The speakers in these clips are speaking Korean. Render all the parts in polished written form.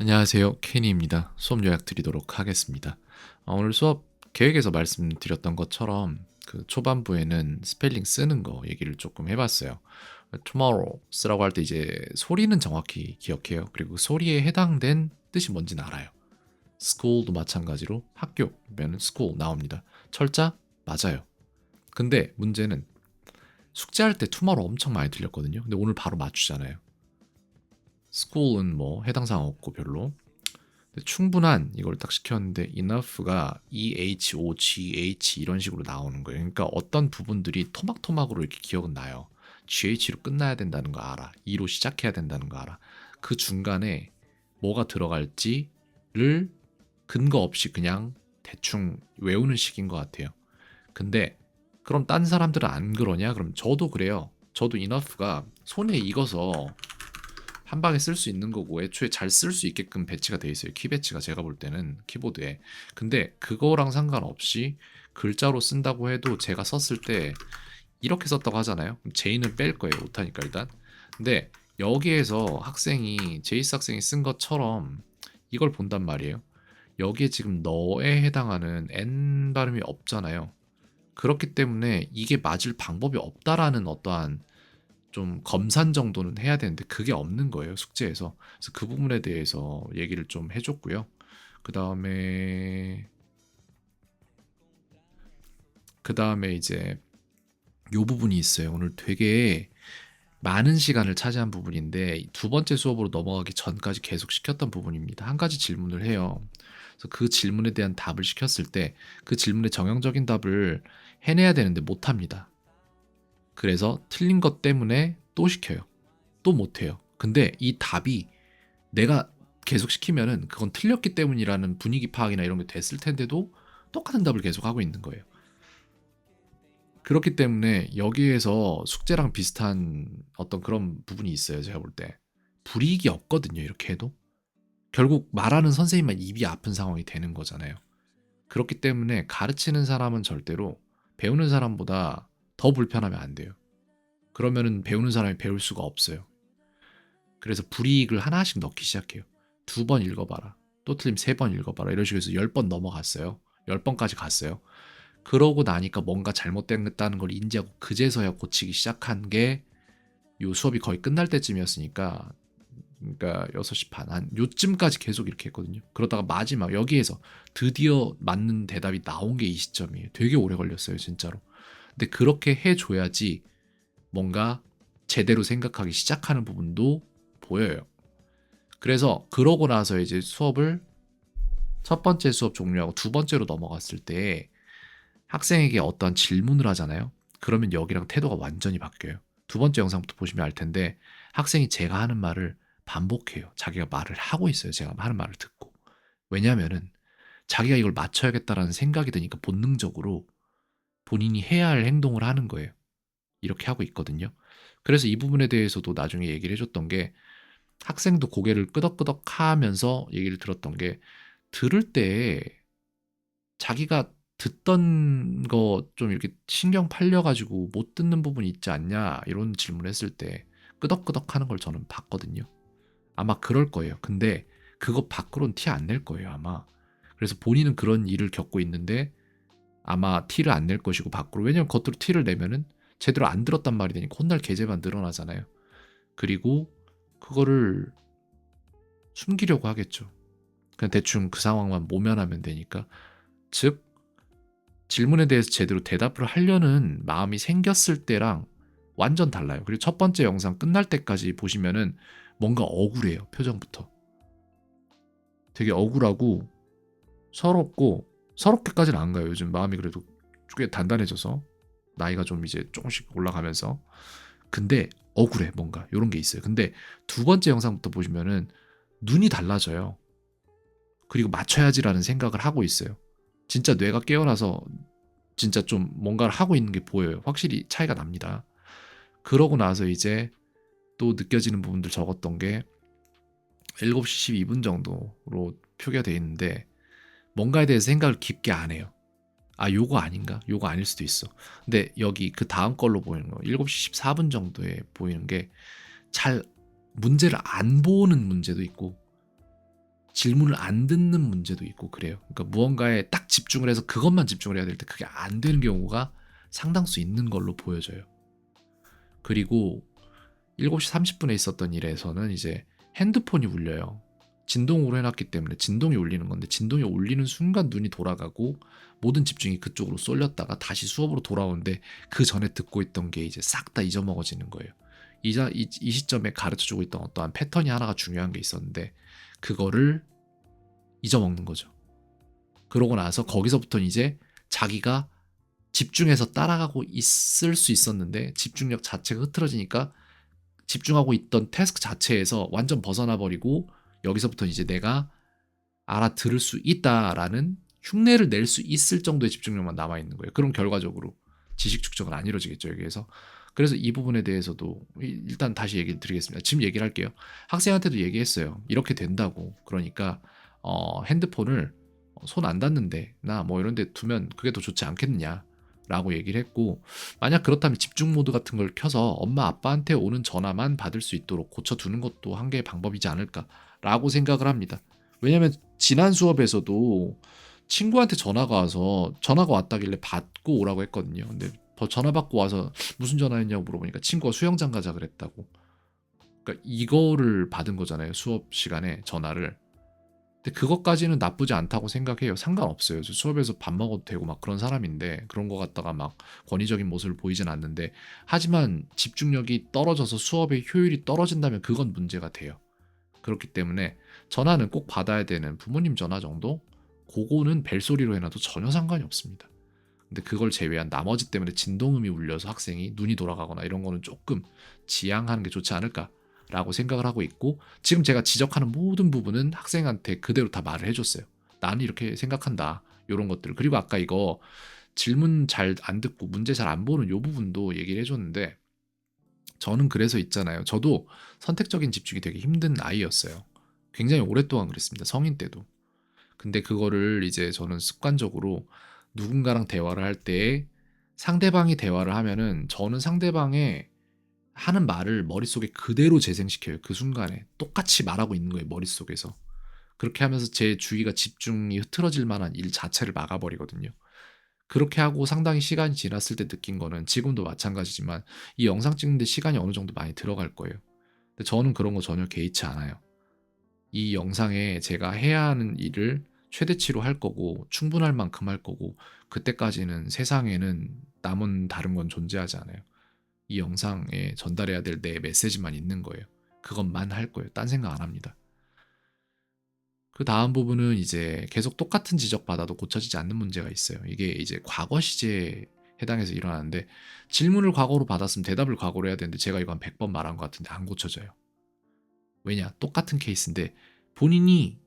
안녕하세요. 케니입니다. 수업 요약 드리도록 하겠습니다. 오늘 수업 계획에서 말씀드렸던 것처럼 그 초반부에는 스펠링 쓰는 거 얘기를 조금 해봤어요. tomorrow 쓰라고 할 때 이제 소리는 정확히 기억해요. 그리고 소리에 해당된 뜻이 뭔지는 알아요. school도 마찬가지로 학교면 school 나옵니다. 철자 맞아요. 근데 문제는 숙제할 때 tomorrow 엄청 많이 들렸거든요. 근데 오늘 바로 맞추잖아요. school은 뭐 해당 사항 없고 별로. 충분한 이걸 딱 시켰는데 enough가 EHOGH 이런 식으로 나오는 거예요. 그러니까 어떤 부분들이 토막토막으로 이렇게 기억은 나요. GH로 끝나야 된다는 거 알아. E로 시작해야 된다는 거 알아. 그 중간에 뭐가 들어갈지를 근거 없이 그냥 대충 외우는 식인 것 같아요. 근데 그럼 딴 사람들은 안 그러냐? 그럼 저도 그래요. 저도 enough가 손에 익어서 한 방에 쓸 수 있는 거고 애초에 잘 쓸 수 있게끔 배치가 돼 있어요. 키 배치가 제가 볼 때는 키보드에. 근데 그거랑 상관없이 글자로 쓴다고 해도 제가 썼을 때 이렇게 썼다고 하잖아요. 그럼 J는 뺄 거예요. 못하니까 일단. 근데 여기에서 제이스 학생이 쓴 것처럼 이걸 본단 말이에요. 여기에 지금 너에 해당하는 N 발음이 없잖아요. 그렇기 때문에 이게 맞을 방법이 없다라는 어떠한 좀 검산 정도는 해야 되는데 그게 없는 거예요, 숙제에서. 그래서 그 부분에 대해서 얘기를 좀 해줬고요. 그 다음에 이제 요 부분이 있어요. 오늘 되게 많은 시간을 차지한 부분인데 두 번째 수업으로 넘어가기 전까지 계속 시켰던 부분입니다. 한 가지 질문을 해요. 그래서 그 질문에 대한 답을 시켰을 때 그 질문의 정형적인 답을 해내야 되는데 못합니다. 그래서 틀린 것 때문에 또 시켜요. 또 못해요. 근데 이 답이 내가 계속 시키면은 그건 틀렸기 때문이라는 분위기 파악이나 이런 게 됐을 텐데도 똑같은 답을 계속 하고 있는 거예요. 그렇기 때문에 여기에서 숙제랑 비슷한 어떤 그런 부분이 있어요. 제가 볼 때. 불이익이 없거든요. 이렇게 해도. 결국 말하는 선생님만 입이 아픈 상황이 되는 거잖아요. 그렇기 때문에 가르치는 사람은 절대로 배우는 사람보다 더 불편하면 안 돼요. 그러면은 배우는 사람이 배울 수가 없어요. 그래서 불이익을 하나씩 넣기 시작해요. 2번 읽어봐라. 또 틀림 3번 읽어봐라. 이런 식으로 해서 10번 넘어갔어요. 10번까지 갔어요. 그러고 나니까 뭔가 잘못됐다는 걸 인지하고 그제서야 고치기 시작한 게 요 수업이 거의 끝날 때쯤이었으니까, 그러니까 6시 반 한 요쯤까지 계속 이렇게 했거든요. 그러다가 마지막 여기에서 드디어 맞는 대답이 나온 게 이 시점이에요. 되게 오래 걸렸어요, 진짜로. 근데 그렇게 해줘야지 뭔가 제대로 생각하기 시작하는 부분도 보여요. 그래서 그러고 나서 이제 수업을 첫 번째 수업 종료하고 두 번째로 넘어갔을 때 학생에게 어떤 질문을 하잖아요. 그러면 여기랑 태도가 완전히 바뀌어요. 두 번째 영상부터 보시면 알 텐데 학생이 제가 하는 말을 반복해요. 자기가 말을 하고 있어요. 제가 하는 말을 듣고. 왜냐면은 자기가 이걸 맞춰야겠다라는 생각이 드니까 본능적으로 본인이 해야 할 행동을 하는 거예요. 이렇게 하고 있거든요. 그래서 이 부분에 대해서도 나중에 얘기를 해줬던 게 학생도 고개를 끄덕끄덕 하면서 얘기를 들었던 게 들을 때 자기가 듣던 거 좀 이렇게 신경 팔려가지고 못 듣는 부분이 있지 않냐 이런 질문을 했을 때 끄덕끄덕 하는 걸 저는 봤거든요. 아마 그럴 거예요. 근데 그거 밖으로는 티 안 낼 거예요, 아마. 그래서 본인은 그런 일을 겪고 있는데 아마 티를 안 낼 것이고 밖으로. 왜냐면 겉으로 티를 내면은 제대로 안 들었단 말이 되니까 혼날 계제만 늘어나잖아요. 그리고 그거를 숨기려고 하겠죠. 그냥 대충 그 상황만 모면하면 되니까. 즉 질문에 대해서 제대로 대답을 하려는 마음이 생겼을 때랑 완전 달라요. 그리고 첫 번째 영상 끝날 때까지 보시면은 뭔가 억울해요. 표정부터. 되게 억울하고 서럽고, 서럽게까지는 안 가요. 요즘 마음이 그래도 꽤 단단해져서 나이가 좀 이제 조금씩 올라가면서. 근데 억울해, 뭔가 이런 게 있어요. 근데 두 번째 영상부터 보시면은 눈이 달라져요. 그리고 맞춰야지라는 생각을 하고 있어요. 진짜 뇌가 깨어나서 진짜 좀 뭔가를 하고 있는 게 보여요. 확실히 차이가 납니다. 그러고 나서 이제 또 느껴지는 부분들 적었던 게 7시 12분 정도로 표기가 돼 있는데 뭔가에 대해서 생각을 깊게 안 해요. 아, 요거 아닌가? 요거 아닐 수도 있어. 근데 여기 그 다음 걸로 보이는 거 7시 14분 정도에 보이는 게 잘 문제를 안 보는 문제도 있고 질문을 안 듣는 문제도 있고 그래요. 그러니까 무언가에 딱 집중을 해서 그것만 집중을 해야 될 때 그게 안 되는 경우가 상당수 있는 걸로 보여져요. 그리고 7시 30분에 있었던 일에서는 이제 핸드폰이 울려요. 진동으로 해놨기 때문에 진동이 울리는 건데 진동이 울리는 순간 눈이 돌아가고 모든 집중이 그쪽으로 쏠렸다가 다시 수업으로 돌아오는데 그 전에 듣고 있던 게 이제 싹 다 잊어먹어지는 거예요. 이 시점에 가르쳐주고 있던 어떠한 패턴이 하나가 중요한 게 있었는데 그거를 잊어먹는 거죠. 그러고 나서 거기서부터는 이제 자기가 집중해서 따라가고 있을 수 있었는데 집중력 자체가 흐트러지니까 집중하고 있던 태스크 자체에서 완전 벗어나 버리고 여기서부터 이제 내가 알아들을 수 있다라는 흉내를 낼 수 있을 정도의 집중력만 남아 있는 거예요. 그럼 결과적으로 지식 축적은 안 이루어지겠죠, 여기에서. 그래서 이 부분에 대해서도 일단 다시 얘기를 드리겠습니다. 지금 얘기를 할게요. 학생한테도 얘기했어요. 이렇게 된다고. 그러니까 핸드폰을 손 안 닿는데 나 뭐 이런 데 두면 그게 더 좋지 않겠느냐 라고 얘기를 했고, 만약 그렇다면 집중 모드 같은 걸 켜서 엄마 아빠한테 오는 전화만 받을 수 있도록 고쳐두는 것도 한 개의 방법이지 않을까라고 생각을 합니다. 왜냐면 지난 수업에서도 친구한테 전화가 와서 전화가 왔다길래 받고 오라고 했거든요. 근데 전화 받고 와서 무슨 전화였냐고 물어보니까 친구가 수영장 가자 그랬다고. 그러니까 이거를 받은 거잖아요, 수업 시간에 전화를. 근데 그것까지는 나쁘지 않다고 생각해요. 상관없어요. 저 수업에서 밥 먹어도 되고 막 그런 사람인데 그런 거 갖다가 막 권위적인 모습을 보이진 않는데, 하지만 집중력이 떨어져서 수업의 효율이 떨어진다면 그건 문제가 돼요. 그렇기 때문에 전화는 꼭 받아야 되는 부모님 전화 정도? 그거는 벨소리로 해놔도 전혀 상관이 없습니다. 근데 그걸 제외한 나머지 때문에 진동음이 울려서 학생이 눈이 돌아가거나 이런 거는 조금 지양하는 게 좋지 않을까라고 생각을 하고 있고, 지금 제가 지적하는 모든 부분은 학생한테 그대로 다 말을 해줬어요. 나는 이렇게 생각한다. 이런 것들. 그리고 아까 이거 질문 잘 안 듣고 문제 잘 안 보는 이 부분도 얘기를 해줬는데, 저는 그래서 있잖아요. 저도 선택적인 집중이 되게 힘든 아이였어요. 굉장히 오랫동안 그랬습니다. 성인 때도. 근데 그거를 이제 저는 습관적으로 누군가랑 대화를 할 때 상대방이 대화를 하면은 저는 상대방의 하는 말을 머릿속에 그대로 재생시켜요. 그 순간에 똑같이 말하고 있는 거예요, 머릿속에서. 그렇게 하면서 제 주의가 집중이 흐트러질 만한 일 자체를 막아버리거든요. 그렇게 하고 상당히 시간이 지났을 때 느낀 거는 지금도 마찬가지지만 이 영상 찍는데 시간이 어느 정도 많이 들어갈 거예요. 근데 저는 그런 거 전혀 개의치 않아요. 이 영상에 제가 해야 하는 일을 최대치로 할 거고 충분할 만큼 할 거고, 그때까지는 세상에는 남은 다른 건 존재하지 않아요. 이 영상에 전달해야 될 내 메시지만 있는 거예요. 그것만 할 거예요. 딴 생각 안 합니다. 그 다음 부분은 이제 계속 똑같은 지적받아도 고쳐지지 않는 문제가 있어요. 이게 이제 과거 시제에 해당해서 일어나는데, 질문을 과거로 받았으면 대답을 과거로 해야 되는데 제가 이거 한 100번 말한 것 같은데 안 고쳐져요. 왜냐? 똑같은 케이스인데 본인이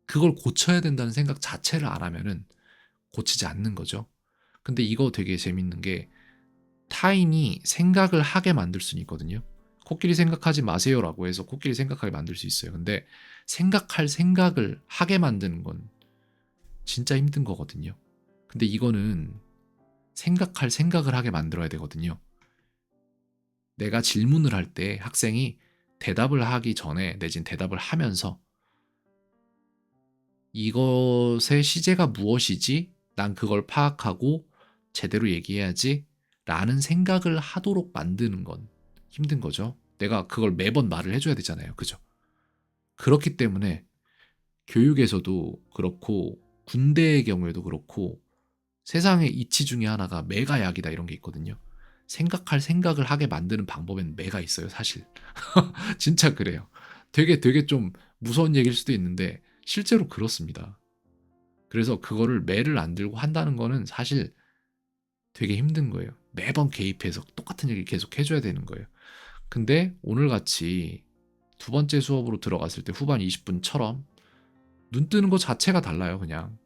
그걸 고쳐야 된다는 생각 자체를 안 하면은 고치지 않는 거죠. 근데 이거 되게 재밌는 게 타인이 생각을 하게 만들 수는 있거든요. 코끼리 생각하지 마세요라고 해서 코끼리 생각하게 만들 수 있어요. 근데 생각할 생각을 하게 만드는 건 진짜 힘든 거거든요. 근데 이거는 생각할 생각을 하게 만들어야 되거든요. 내가 질문을 할 때 학생이 대답을 하기 전에 내진 대답을 하면서 이것의 시제가 무엇이지? 난 그걸 파악하고 제대로 얘기해야지 라는 생각을 하도록 만드는 건 힘든 거죠. 내가 그걸 매번 말을 해줘야 되잖아요. 그죠? 그렇기 때문에 교육에서도 그렇고 군대의 경우에도 그렇고 세상의 이치 중에 하나가 매가약이다 이런 게 있거든요. 생각할 생각을 하게 만드는 방법엔 매가 있어요, 사실. 진짜 그래요. 되게 좀 무서운 얘기일 수도 있는데 실제로 그렇습니다. 그래서 그거를 매를 안 들고 한다는 거는 사실 되게 힘든 거예요. 매번 개입해서 똑같은 얘기 계속 해줘야 되는 거예요. 근데 오늘 같이 두 번째 수업으로 들어갔을 때 후반 20분처럼 눈 뜨는 것 자체가 달라요. 그냥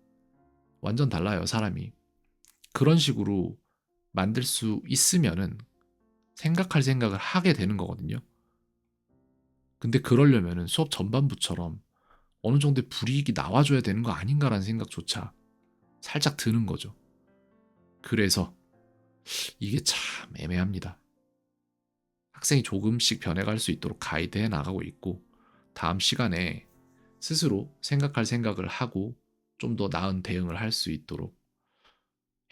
완전 달라요, 사람이. 그런 식으로 만들 수 있으면은 생각할 생각을 하게 되는 거거든요. 근데 그러려면은 수업 전반부처럼 어느 정도의 불이익이 나와줘야 되는 거 아닌가라는 생각조차 살짝 드는 거죠. 그래서 이게 참 애매합니다. 학생이 조금씩 변해갈 수 있도록 가이드해 나가고 있고, 다음 시간에 스스로 생각할 생각을 하고 좀 더 나은 대응을 할 수 있도록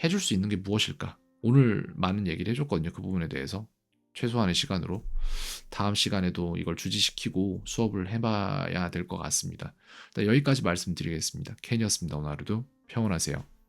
해줄 수 있는 게 무엇일까? 오늘 많은 얘기를 해줬거든요. 그 부분에 대해서. 최소한의 시간으로. 다음 시간에도 이걸 주지시키고 수업을 해봐야 될 것 같습니다. 일단 여기까지 말씀드리겠습니다. 켄이었습니다. 오늘 하루도 평온하세요.